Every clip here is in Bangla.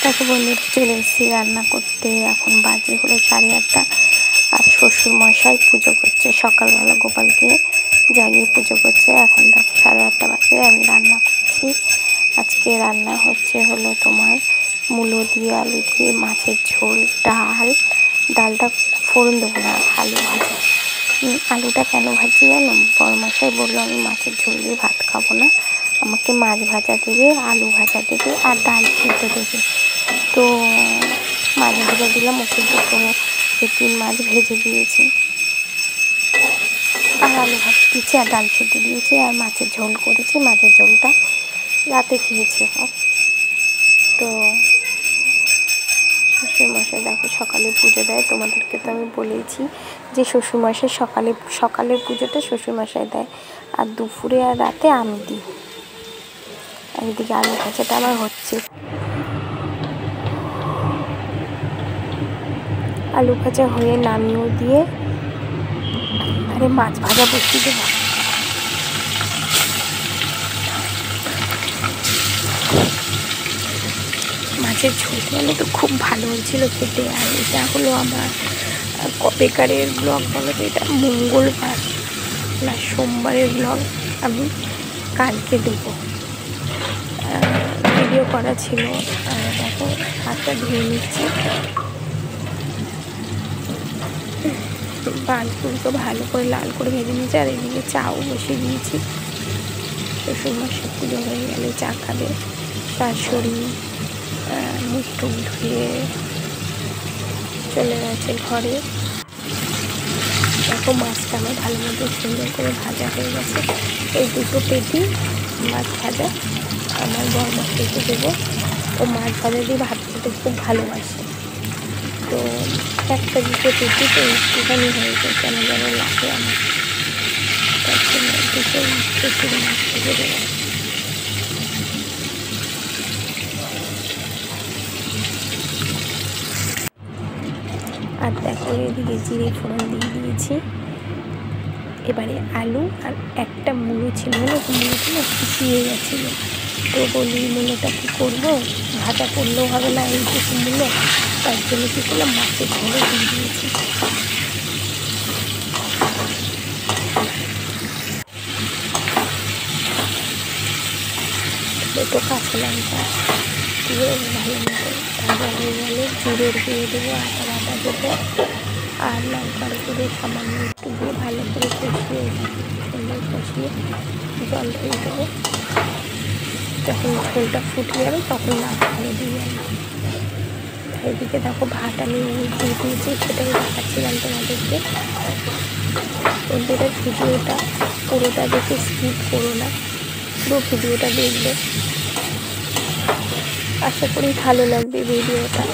তাকে বন্ধুরা চলে এসেছি রান্না করতে। এখন বাজে হলো 8:30 আর শ্বশুর মশাই পুজো করছে। সকালবেলা গোপালকে জাগিয়ে পুজো করছে। এখন দেখো 8:30 বাজে, আমি রান্না করছি। আজকে রান্না হলো তোমার মূলো দিয়ে আলু দিয়ে মাছের ঝোল, ডালটা ফোড়ন দেবো না, আলু ভাজা। আলুটা কেন ভাজি জানো? বড়মশাই বললো আমি মাছের ঝোল দিয়ে ভাত খাবো না, আমাকে মাছ ভাজা দেবে, আলু ভাজা দেবে আর ডাল সিদ্ধ দেবে। তো মাছ ভাজা দিলাম, ওকে 2-3 মাছ ভেজে দিয়েছি আর আলু ভাজা দিয়েছি আর ডাল সিদ্ধ দিয়েছি আর মাছের ঝোল করেছি। মাছের ঝোলটা রাতে খেয়েছি। তো শ্বশুরমশাই দেখো সকালে পুজো দেয়। তোমাদেরকে তো আমি বলেইছি যে শ্বশুরমশাই সকালের পুজোটা শ্বশুরমশাই দেয় আর দুপুরে আর রাতে আমি দিই। একদিকে আলু ভাজাটা আমার হচ্ছে, আলু ভাজা হয়ে নামিয়েও দিয়ে আরে মাছ ভাজা বসিয়ে দেবো। মাছের ঝোলটা হলে তো খুব ভালো হয়েছিল খেতে। আর এটা হলো আমার কবেকারের ব্লগ বলো তো, এটা মঙ্গলবার না সোমবারের ব্লগ। আমি কালকে দেবো, ভিডিও করা ছিল। দেখো হাতটা ধুয়ে নিচ্ছি, বালপুরকে ভালো করে লাল করে ভেজে নিয়েছি আর এদিকে চাও বসিয়ে দিয়েছি। শ্বশুরমশাই পুজো হয়ে গেলে চা খাবে। শাশুড়ি মুখ টুক ধুয়ে চলে গেছে ঘরে। দেখো মাছটা আমার ভালো মতো সুন্দর করে ভাজা হয়ে গেছে। এই দুটো পেটি মাছ ভাজা আমার বড়মশাইকে দেবো। ও মাছ ভাজা দিয়ে ভাত খেতে খুব ভালোবাসে। তো একটা দুটো পেটি তো একটুখানি হয়ে যায়, কেন যেন লাগে আমার, তার জন্য দুটো পেটির মাছ ভেজে দেবো। আর দেখো এদিকে জিরে ফোড়ন দিয়ে দিয়েছি। এবারে আলু আর একটা মূলো ছিল, মূলোটা না শুকিয়ে গেছিলো। তো বলি মূলোটা কী করবো, ভাজা করলেও হবে না এইটুকু মূলো, তার জন্য কী করলাম মাছের ঝোলে দিয়ে দিয়েছি। দুটো কাঁচা লঙ্কা দিয়ে ভালো মতো ভাজা হয়ে গেলে জিরের গুঁড়ো দেবো, আদা বাটা দেবো আর লঙ্কার গুঁড়ো সামান্য একটু দিয়ে ভালো করে কষিয়ে সুন্দর কষিয়ে জল দিয়ে দেবো। যখন ঝোলটা ফুটে যাবে তখন নাড়াচাড়া দিয়ে যাবে। এদিকে দেখো ভাত আমি দিয়ে দিয়েছি, সেটাই দেখাচ্ছিলাম তোমাদেরকে। বন্ধুরা ভিডিওটা পুরোটা দেখে স্কিপ করো না, পুরো ভিডিওটা দেখবে, আশা করি ভালো লাগবে ভিডিওটা।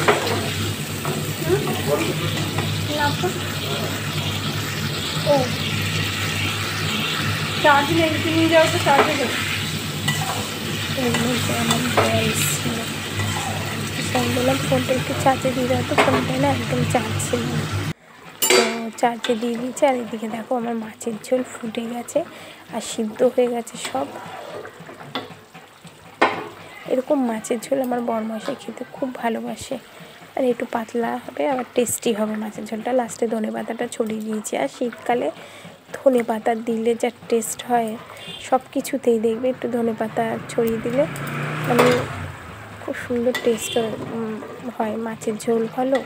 চার্জ নেই, নিয়ে যাও তো চার্জে দেবো। এর মধ্যে আমার বয়স ছিল, বললাম ফোনটা একটু চার্জে দিয়ে দাও, তো ফোনটা না একদম চার্জ ছিল না, তো চার্জে দিয়ে দিয়েছে। আর এদিকে দেখো আমার মাছের ঝোল ফুটে গেছে আর সিদ্ধ হয়ে গেছে সব। এরকম মাছের ঝোল আমার বড়মশাই খেতে খুব ভালোবাসে, আর একটু পাতলা হবে আবার টেস্টি হবে মাছের ঝোলটা। লাস্টে ধনেপাতাটা ছড়িয়ে দিয়েছি, আর শীতকালে ধনেপাতা দিলে যা টেস্ট হয় সব কিছুতেই দেখবে, একটু ধনেপাতা ছড়িয়ে দিলে মানে খুব সুন্দর টেস্ট হয় মাছের ঝোল ভালো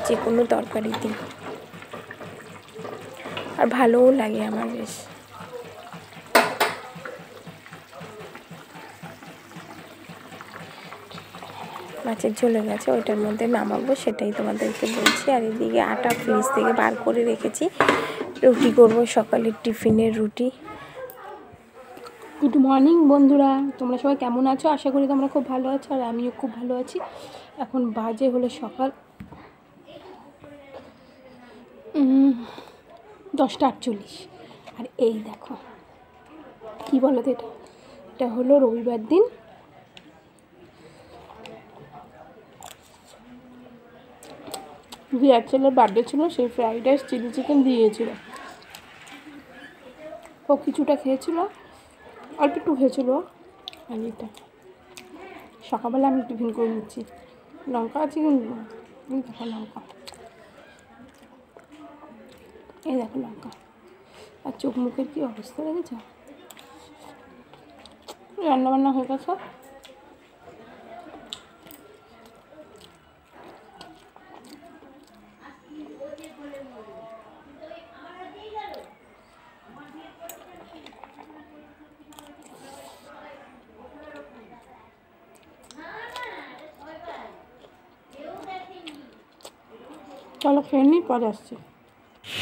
যে কোনো তরকারিতেই, আর ভালোও লাগে আমার বেশ। মাছের ঝোল হয়ে গেছে, ওইটার মধ্যে নামাবো সেটাই তোমাদেরকে বলছি। আর এদিকে আটা ফ্রিজ থেকে বার করে রেখেছি, রুটি করব, সকালের টিফিনের রুটি। গুড মর্নিং বন্ধুরা, তোমরা সবাই কেমন আছো? আশা করি তোমরা খুব ভালো আছো, আর আমিও খুব ভালো আছি। এখন বাজে হলো সকাল 10:48। আর এই দেখো কি বলো তো, এটা হলো রবিবার দিন। ভিয়ার ছেলের বার্থডে ছিল, সেই ফ্রাইড রাইস চিলি চিকেন দিয়েছিল। ও কিছুটা খেয়েছিল, অল্প একটু খেয়েছিল। আর এটা সকালবেলা আমি টিফিন করে নিচ্ছি, লঙ্কা আছে কিন্তু, এই দেখো লঙ্কা, এই দেখো লঙ্কা। আর চোখ মুখের কী অবস্থা দেখেছো? রান্নাবান্না হয়ে গেছে। চলো খেয়ে নিই, পরে আসছি।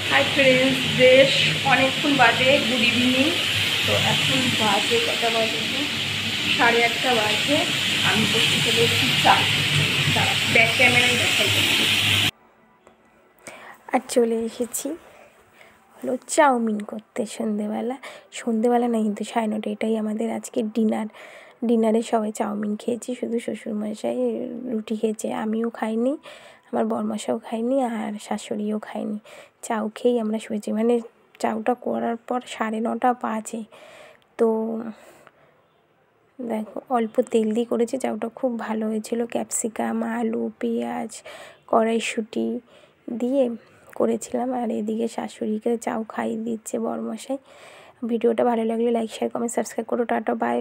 হাই ফ্রেন্ডস, বেশ অনেকক্ষণ বাজে, গুড ইভিনিং। তো এখন বাজে কটা বাজে, 8:30 বাজে। আমি বসে চলে এসেছি চা, ব্যাক ক্যামেরায় দেখাই। আর চলে এসেছি হলো চাউমিন করতে সন্ধেবেলা না, কিন্তু 9:30, এটাই আমাদের আজকে ডিনারে সবাই চাউমিন খেয়েছি। শুধু শ্বশুরমশাই রুটি খেয়েছে, আমিও খাইনি, আমার বরমশাও খাইনি, আর শাশুড়িও খাইনি। চাউ খেয়েই আমরা শুয়েছি, মানে চাউটা করার পর 9:30 বাজে। তো দেখো অল্প তেল দিয়ে করেছি, চাউটা খুব ভালো হয়েছিল। ক্যাপসিকাম, আলু, পেঁয়াজ, কড়াইশুঁটি দিয়ে করেছিলাম। আর এদিকে শাশুড়িকে চাউ খাইয়ে দিচ্ছে বরমশাই। ভিডিওটা ভালো লাগলে লাইক, শেয়ার, কমেন্ট, সাবস্ক্রাইব করো। Tata, by.